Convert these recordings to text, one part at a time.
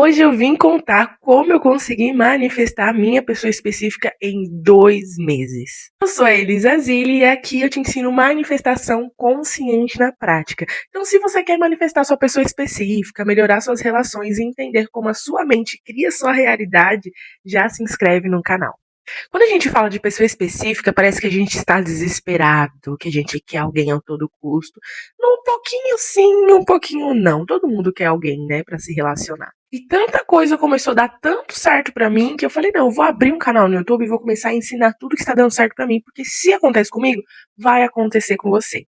Hoje eu vim contar como eu consegui manifestar a minha pessoa específica em 2 meses. Eu sou a Elisa Zilli e aqui eu te ensino manifestação consciente na prática. Então, se você quer manifestar sua pessoa específica, melhorar suas relações e entender como a sua mente cria sua realidade, já se inscreve no canal. Quando a gente fala de pessoa específica, parece que a gente está desesperado, que a gente quer alguém a todo custo. Um pouquinho sim, um pouquinho não. Todo mundo quer alguém, né, para se relacionar. E tanta coisa começou a dar tanto certo pra mim que eu falei, não, eu vou abrir um canal no YouTube e vou começar a ensinar tudo que está dando certo pra mim, porque se acontece comigo, vai acontecer com você.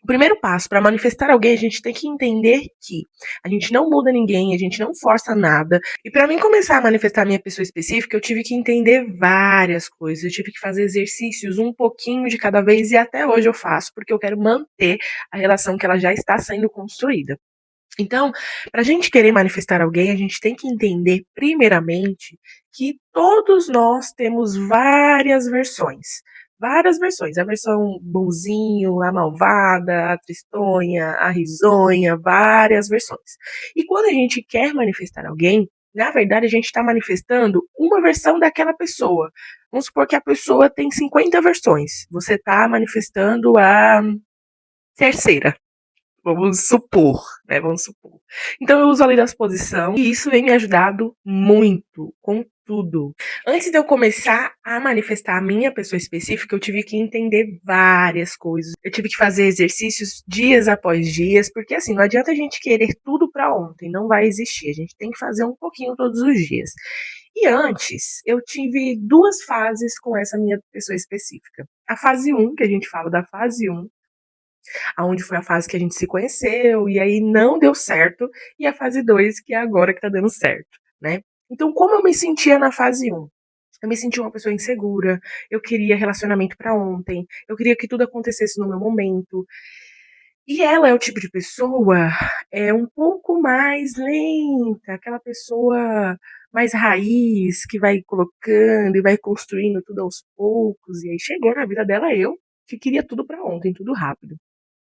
O primeiro passo para manifestar alguém, a gente tem que entender que a gente não muda ninguém, a gente não força nada. E para mim começar a manifestar a minha pessoa específica, eu tive que entender várias coisas, eu tive que fazer exercícios um pouquinho de cada vez e até hoje eu faço, porque eu quero manter a relação que ela já está sendo construída. Então, para a gente querer manifestar alguém, a gente tem que entender, primeiramente, que todos nós temos várias versões. Várias versões. A versão bonzinho, a malvada, a tristonha, a risonha, várias versões. E quando a gente quer manifestar alguém, na verdade, a gente está manifestando uma versão daquela pessoa. Vamos supor que a pessoa tem 50 versões. Você está manifestando a terceira. Vamos supor, né? Vamos supor. Então eu uso a lei da suposição e isso vem me ajudado muito com tudo. Antes de eu começar a manifestar a minha pessoa específica, eu tive que entender várias coisas. Eu tive que fazer exercícios dias após dias, porque assim, não adianta a gente querer tudo pra ontem, não vai existir. A gente tem que fazer um pouquinho todos os dias. E antes, eu tive 2 fases com essa minha pessoa específica. A fase 1, que a gente fala da fase 1, aonde foi a fase que a gente se conheceu e aí não deu certo, e a fase 2 que é agora que tá dando certo, né. Então como eu me sentia na fase 1? Eu me sentia uma pessoa insegura, eu queria relacionamento pra ontem, eu queria que tudo acontecesse no meu momento. E ela é o tipo de pessoa, um pouco mais lenta, aquela pessoa mais raiz, que vai colocando e vai construindo tudo aos poucos, e aí chegou na vida dela eu, que queria tudo pra ontem, tudo rápido.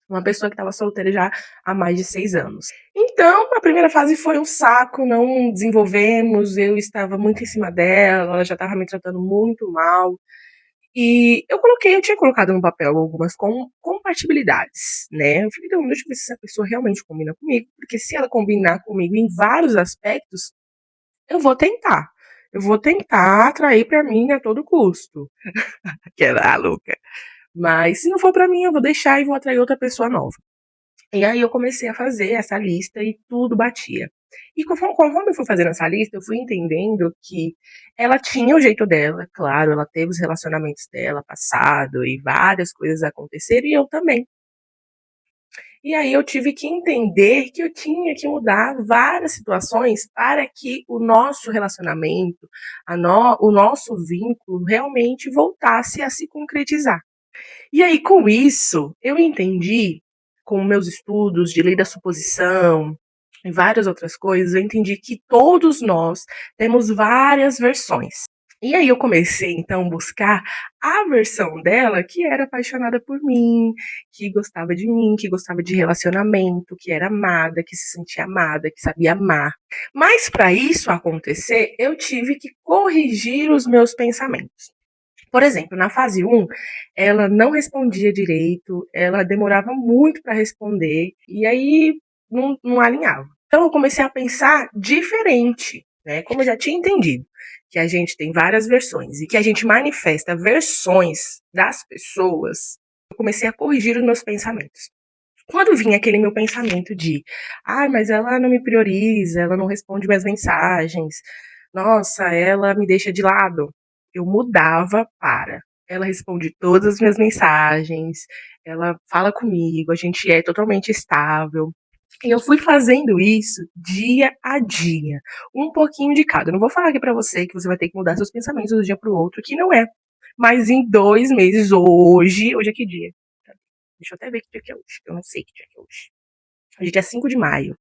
Uma pessoa que estava solteira já há mais de 6 anos. Então, a primeira fase foi um saco, não desenvolvemos, eu estava muito em cima dela, ela já estava me tratando muito mal. E eu tinha colocado no papel algumas compatibilidades, né? Eu falei, então, deixa eu ver se essa pessoa realmente combina comigo, porque se ela combinar comigo em vários aspectos, eu vou tentar. Eu vou tentar atrair pra mim a todo custo. Aquela louca. Mas se não for pra mim, eu vou deixar e vou atrair outra pessoa nova. E aí eu comecei a fazer essa lista e tudo batia. E conforme eu fui fazendo essa lista, eu fui entendendo que ela tinha o jeito dela, claro, ela teve os relacionamentos dela passado e várias coisas aconteceram e eu também. E aí eu tive que entender que eu tinha que mudar várias situações para que o nosso relacionamento, o nosso vínculo realmente voltasse a se concretizar. E aí, com isso, eu entendi, com meus estudos de lei da suposição e várias outras coisas, eu entendi que todos nós temos várias versões. E aí eu comecei, então, a buscar a versão dela que era apaixonada por mim, que gostava de mim, que gostava de relacionamento, que era amada, que se sentia amada, que sabia amar. Mas para isso acontecer, eu tive que corrigir os meus pensamentos. Por exemplo, na fase 1, ela não respondia direito, ela demorava muito para responder, e aí não alinhava. Então eu comecei a pensar diferente, né? Como eu já tinha entendido que a gente tem várias versões e que a gente manifesta versões das pessoas, eu comecei a corrigir os meus pensamentos. Quando vinha aquele meu pensamento de, mas ela não me prioriza, ela não responde minhas mensagens, nossa, ela me deixa de lado, eu mudava para, ela responde todas as minhas mensagens, ela fala comigo, a gente é totalmente estável. E eu fui fazendo isso dia a dia, um pouquinho de cada. Eu não vou falar aqui pra você que você vai ter que mudar seus pensamentos de um dia pro outro, que não é. Mas em 2 meses, hoje é que dia? Deixa eu até ver que dia que é hoje. Eu não sei que dia que é hoje. Hoje é dia 5 de maio.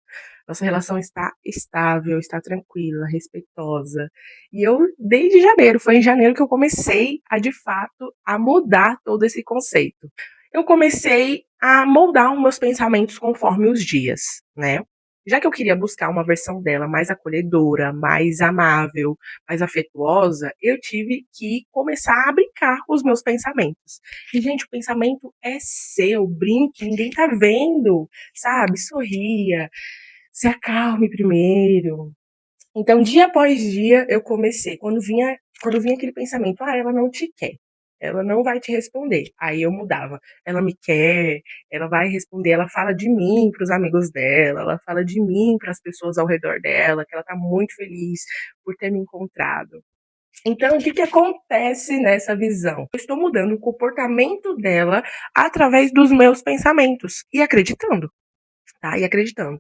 Nossa relação está estável, está tranquila, respeitosa. E eu, desde janeiro, foi em janeiro que eu comecei a, de fato, a mudar todo esse conceito. Eu comecei a moldar os meus pensamentos conforme os dias, né? já que eu queria buscar uma versão dela mais acolhedora, mais amável, mais afetuosa, eu tive que começar a brincar com os meus pensamentos. E, gente, o pensamento é seu, brinque, ninguém tá vendo, sabe? Sorria, se acalme primeiro. Então, dia após dia, eu comecei. Quando vinha aquele pensamento, ela não te quer, ela não vai te responder. Aí eu mudava. Ela me quer, ela vai responder, ela fala de mim para os amigos dela, ela fala de mim para as pessoas ao redor dela, que ela tá muito feliz por ter me encontrado. Então, o que que acontece nessa visão? Eu estou mudando o comportamento dela através dos meus pensamentos e acreditando, tá? E acreditando.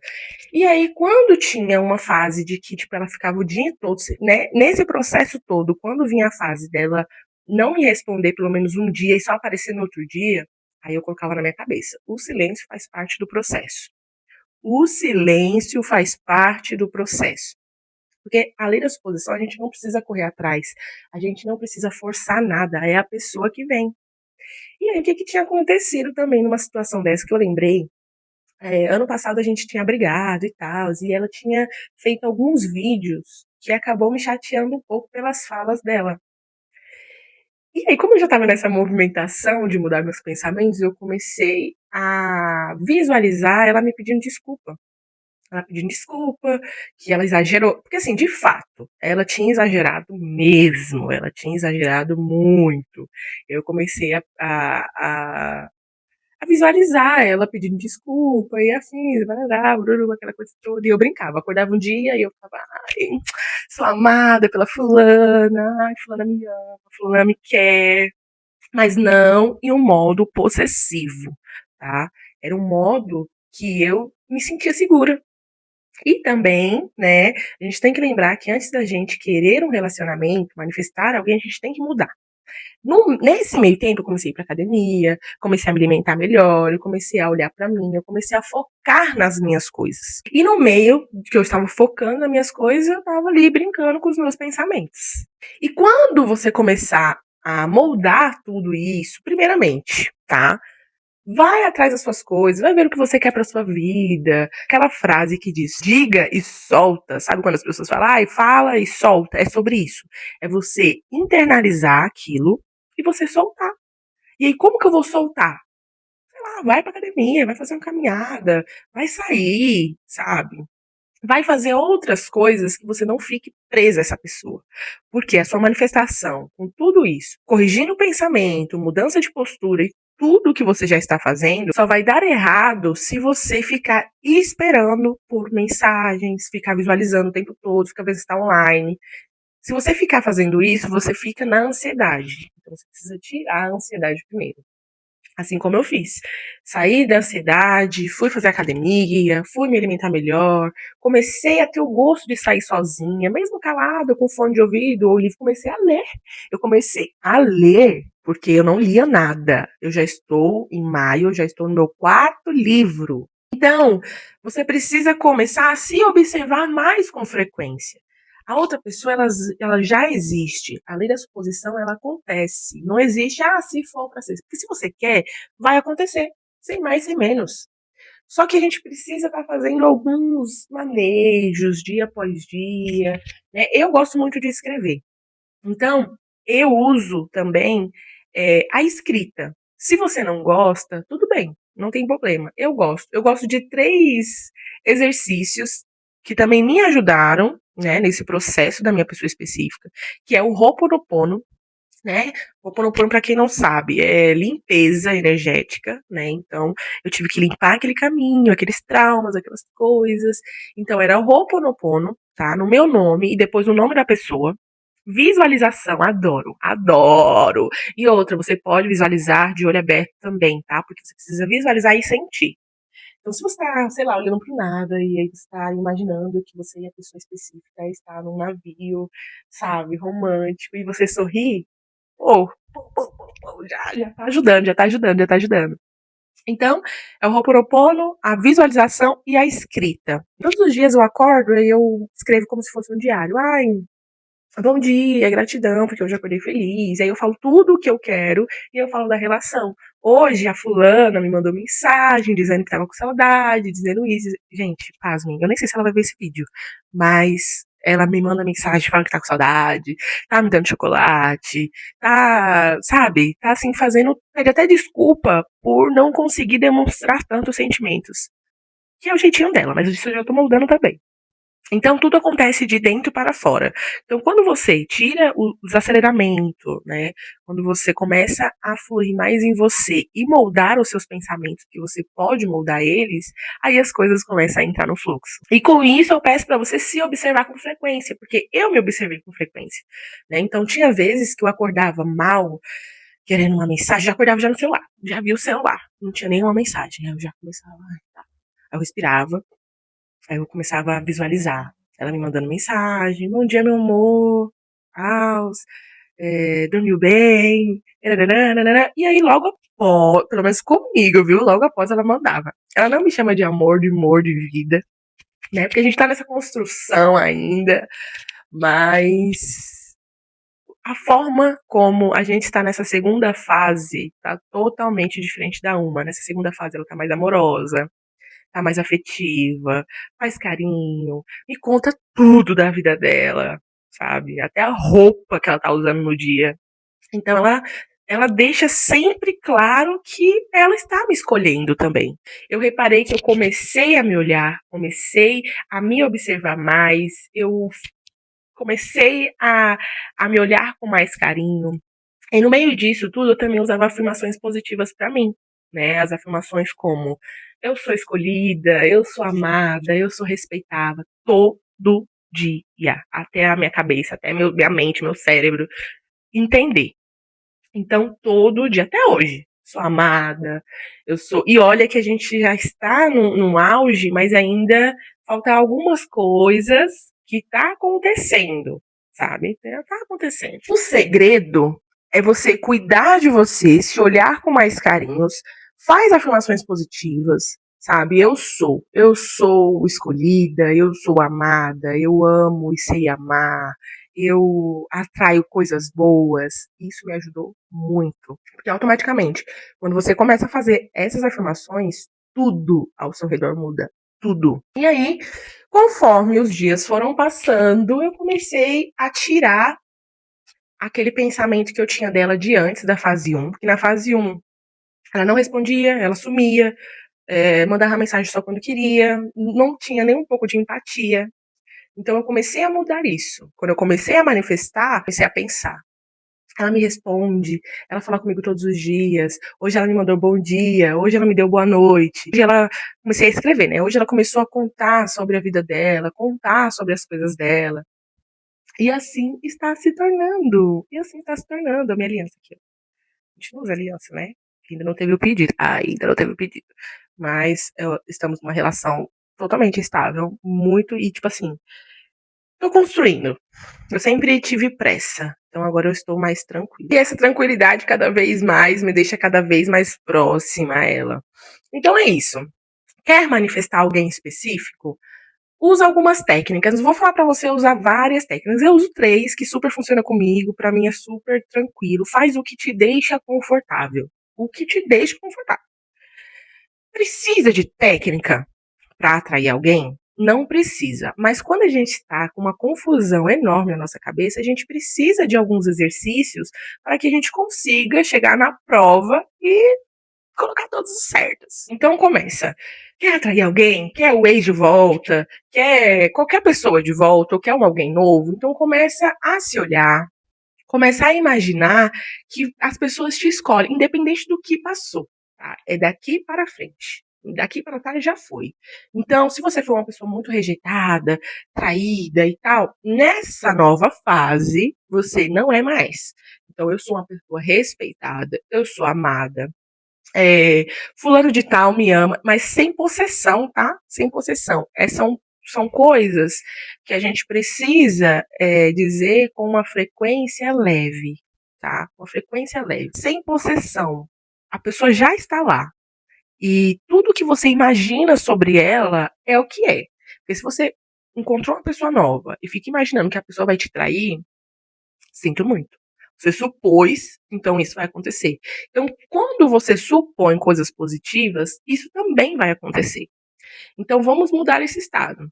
E aí, quando tinha uma fase de que, tipo, ela ficava o dia todo, né? Nesse processo todo, quando vinha a fase dela não me responder pelo menos um dia e só aparecer no outro dia, aí eu colocava na minha cabeça: o silêncio faz parte do processo. O silêncio faz parte do processo. Porque a lei da suposição, a gente não precisa correr atrás, a gente não precisa forçar nada, é a pessoa que vem. E aí, o que que tinha acontecido também numa situação dessa que eu lembrei? Ano passado a gente tinha brigado e tal, e ela tinha feito alguns vídeos que acabou me chateando um pouco pelas falas dela. E aí, como eu já estava nessa movimentação de mudar meus pensamentos, eu comecei a visualizar ela me pedindo desculpa. Ela pedindo desculpa, que ela exagerou. Porque, assim, de fato, ela tinha exagerado mesmo, ela tinha exagerado muito. Eu comecei a visualizar ela pedindo desculpa e afins, barará, bururu, aquela coisa toda. E eu brincava, acordava um dia e eu ficava, ai, sou amada pela fulana, ai, fulana me ama, fulana me quer, mas não em um modo possessivo, tá? Era um modo que eu me sentia segura. E também, né, a gente tem que lembrar que antes da gente querer um relacionamento, manifestar alguém, a gente tem que mudar. Nesse meio tempo, eu comecei a ir pra academia, comecei a me alimentar melhor, eu comecei a olhar pra mim, eu comecei a focar nas minhas coisas. E no meio que eu estava focando nas minhas coisas, eu estava ali brincando com os meus pensamentos. E quando você começar a moldar tudo isso, primeiramente, tá? Vai atrás das suas coisas, vai ver o que você quer pra sua vida. Aquela frase que diz, diga e solta. Sabe quando as pessoas falam, ai, fala e solta? É sobre isso. É você internalizar aquilo e você soltar. E aí, como que eu vou soltar? Sei lá, vai pra academia, vai fazer uma caminhada, vai sair, sabe? Vai fazer outras coisas que você não fique presa a essa pessoa. Porque a sua manifestação, com tudo isso, corrigindo o pensamento, mudança de postura e tudo que você já está fazendo, só vai dar errado se você ficar esperando por mensagens, ficar visualizando o tempo todo, ficar vendo se está online. Se você ficar fazendo isso, você fica na ansiedade. Então você precisa tirar a ansiedade primeiro. Assim como eu fiz. Saí da ansiedade, fui fazer academia, fui me alimentar melhor, comecei a ter o gosto de sair sozinha, mesmo calada, com fone de ouvido ou livro, comecei a ler. Eu comecei a ler porque eu não lia nada. Eu já estou em maio, eu já estou no meu quarto livro. Então, você precisa começar a se observar mais com frequência. A outra pessoa, ela já existe. A lei da suposição, ela acontece. Não existe, se for para ser. Porque se você quer, vai acontecer. Sem mais, sem menos. Só que a gente precisa estar fazendo alguns manejos, dia após dia. Né? Eu gosto muito de escrever. Então, eu uso também a escrita. Se você não gosta, tudo bem, não tem problema. Eu gosto. Eu gosto de 3 exercícios que também me ajudaram, né, nesse processo da minha pessoa específica, que é o Ho'oponopono, né? Ho'oponopono, para quem não sabe, é limpeza energética, né? Então, eu tive que limpar aquele caminho, aqueles traumas, aquelas coisas. Então, era o Ho'oponopono, tá? No meu nome e depois o nome da pessoa. Visualização, adoro, adoro. E outra, você pode visualizar de olho aberto também, tá? Porque você precisa visualizar e sentir. Então, se você tá, sei lá, olhando pro nada e aí você tá imaginando que você e a pessoa específica está num navio, sabe, romântico, e você sorri, pô, já tá ajudando, já tá ajudando, já tá ajudando. Então, é o Ho'oponopono, a visualização e a escrita. Todos os dias eu acordo e eu escrevo como se fosse um diário. Ai, bom dia, gratidão, porque eu já acordei feliz. Aí eu falo tudo o que eu quero e eu falo da relação. Hoje a fulana me mandou mensagem dizendo que tava com saudade, dizendo isso. Gente, pasmem, eu nem sei se ela vai ver esse vídeo, mas ela me manda mensagem falando que tá com saudade, tá me dando chocolate, tá, sabe, tá assim fazendo, pede até desculpa por não conseguir demonstrar tantos sentimentos. Que é o jeitinho dela, mas isso eu já tô moldando também. Então tudo acontece de dentro para fora. Então quando você tira o desaceleramento, né, quando você começa a fluir mais em você e moldar os seus pensamentos, que você pode moldar eles, aí as coisas começam a entrar no fluxo. E com isso eu peço para você se observar com frequência, porque eu me observei com frequência, né? Então tinha vezes que eu acordava mal, querendo uma mensagem, já acordava já no celular, já vi o celular, não tinha nenhuma mensagem, aí eu já começava, tá. Aí eu respirava. Aí eu começava a visualizar ela me mandando mensagem, bom dia, meu amor, Aus, dormiu bem, e aí logo após, pelo menos comigo, viu? Logo após ela mandava. Ela não me chama de amor, de amor, de vida, né? Porque a gente tá nessa construção ainda, mas a forma como a gente está nessa segunda fase tá totalmente diferente da uma. Nessa segunda fase ela tá mais amorosa, tá mais afetiva, faz carinho, me conta tudo da vida dela, sabe? Até a roupa que ela tá usando no dia. Então ela deixa sempre claro que ela está me escolhendo também. Eu reparei que eu comecei a me olhar, comecei a me observar mais, eu comecei a me olhar com mais carinho. E no meio disso tudo, eu também usava afirmações positivas para mim, né? As afirmações como eu sou escolhida, eu sou amada, eu sou respeitada todo dia, até a minha cabeça, até minha mente, meu cérebro entender. Então, todo dia, até hoje, sou amada, eu sou. E olha que a gente já está num auge, mas ainda falta algumas coisas que tá acontecendo, sabe? Já tá acontecendo. O segredo é você cuidar de você, se olhar com mais carinhos, faz afirmações positivas, sabe? Eu sou escolhida, eu sou amada, eu amo e sei amar, eu atraio coisas boas. Isso me ajudou muito. Porque automaticamente, quando você começa a fazer essas afirmações, tudo ao seu redor muda. Tudo. E aí, conforme os dias foram passando, eu comecei a tirar aquele pensamento que eu tinha dela de antes da fase 1. Porque na fase 1, ela não respondia, ela sumia, mandava mensagem só quando queria, não tinha nem um pouco de empatia. Então eu comecei a mudar isso. Quando eu comecei a manifestar, comecei a pensar. Ela me responde, ela fala comigo todos os dias. Hoje ela me mandou bom dia, hoje ela me deu boa noite. Hoje ela comecei a escrever, né? Hoje ela começou a contar sobre a vida dela, contar sobre as coisas dela. E assim está se tornando. E assim está se tornando a minha aliança aqui. A gente não usa aliança, né? Ainda não teve o pedido. Ainda não teve o pedido. Mas estamos numa relação totalmente estável, muito, e tipo assim, tô construindo. Eu sempre tive pressa, então agora eu estou mais tranquila. E essa tranquilidade cada vez mais me deixa cada vez mais próxima a ela. Então é isso. Quer manifestar alguém específico? Usa algumas técnicas. Não vou falar pra você usar várias técnicas. Eu uso 3 que super funciona comigo. Pra mim é super tranquilo. Faz o que te deixa confortável. O que te deixa confortável. Precisa de técnica para atrair alguém? Não precisa. Mas quando a gente está com uma confusão enorme na nossa cabeça, a gente precisa de alguns exercícios para que a gente consiga chegar na prova e colocar todos os certos. Então começa. Quer atrair alguém? Quer o ex de volta? Quer qualquer pessoa de volta? Ou quer alguém novo? Então começa a se olhar. Começa a imaginar que as pessoas te escolhem, independente do que passou. Tá? É daqui para frente. Daqui para trás já foi. Então, se você for uma pessoa muito rejeitada, traída e tal, nessa nova fase, você não é mais. Então, eu sou uma pessoa respeitada, eu sou amada. Fulano de tal me ama, mas sem possessão, tá? Sem possessão. São coisas que a gente precisa dizer com uma frequência leve, tá? Uma frequência leve, sem possessão. A pessoa já está lá. E tudo que você imagina sobre ela é o que é. Porque se você encontrou uma pessoa nova e fica imaginando que a pessoa vai te trair, sinto muito. Você supôs, então isso vai acontecer. Então, quando você supõe coisas positivas, isso também vai acontecer. Então, vamos mudar esse estado.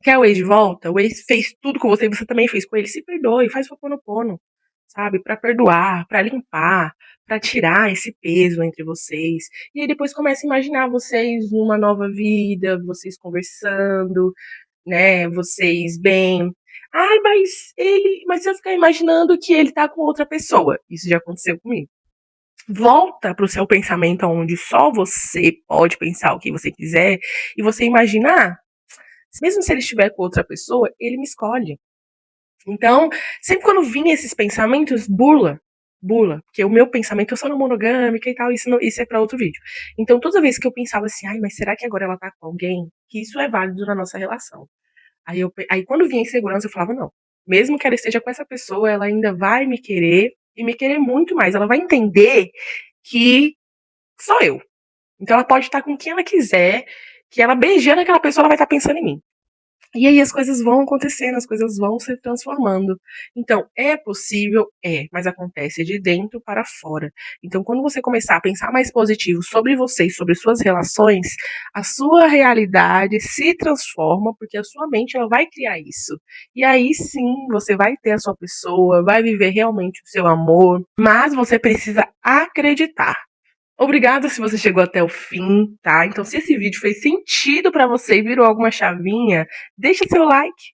Quer o ex de volta? O ex fez tudo com você e você também fez com ele. Se perdoe, faz o Ho'oponopono, sabe? Pra perdoar, pra limpar, pra tirar esse peso entre vocês. E aí depois começa a imaginar vocês numa nova vida, vocês conversando, né? Vocês bem. Ai, mas se eu ficar imaginando que ele tá com outra pessoa. Isso já aconteceu comigo. Volta pro seu pensamento onde só você pode pensar o que você quiser e você imaginar, mesmo se ele estiver com outra pessoa, ele me escolhe. Então, sempre quando vinha esses pensamentos, bula, porque o meu pensamento, eu sou não monogâmica e tal, isso é pra outro vídeo. Então, toda vez que eu pensava assim, ai, mas será que agora ela tá com alguém? Que isso é válido na nossa relação. Aí quando vinha insegurança, eu falava, não. Mesmo que ela esteja com essa pessoa, ela ainda vai me querer e me querer muito mais. Ela vai entender que sou eu. Então ela pode estar com quem ela quiser, que ela beijando aquela pessoa, ela vai estar pensando em mim. E aí as coisas vão acontecendo, as coisas vão se transformando. Então, é possível? É, mas acontece de dentro para fora. Então, quando você começar a pensar mais positivo sobre você e sobre suas relações, a sua realidade se transforma, porque a sua mente ela vai criar isso. E aí sim, você vai ter a sua pessoa, vai viver realmente o seu amor, mas você precisa acreditar. Obrigada se você chegou até o fim, tá? Então, se esse vídeo fez sentido pra você e virou alguma chavinha, deixa seu like.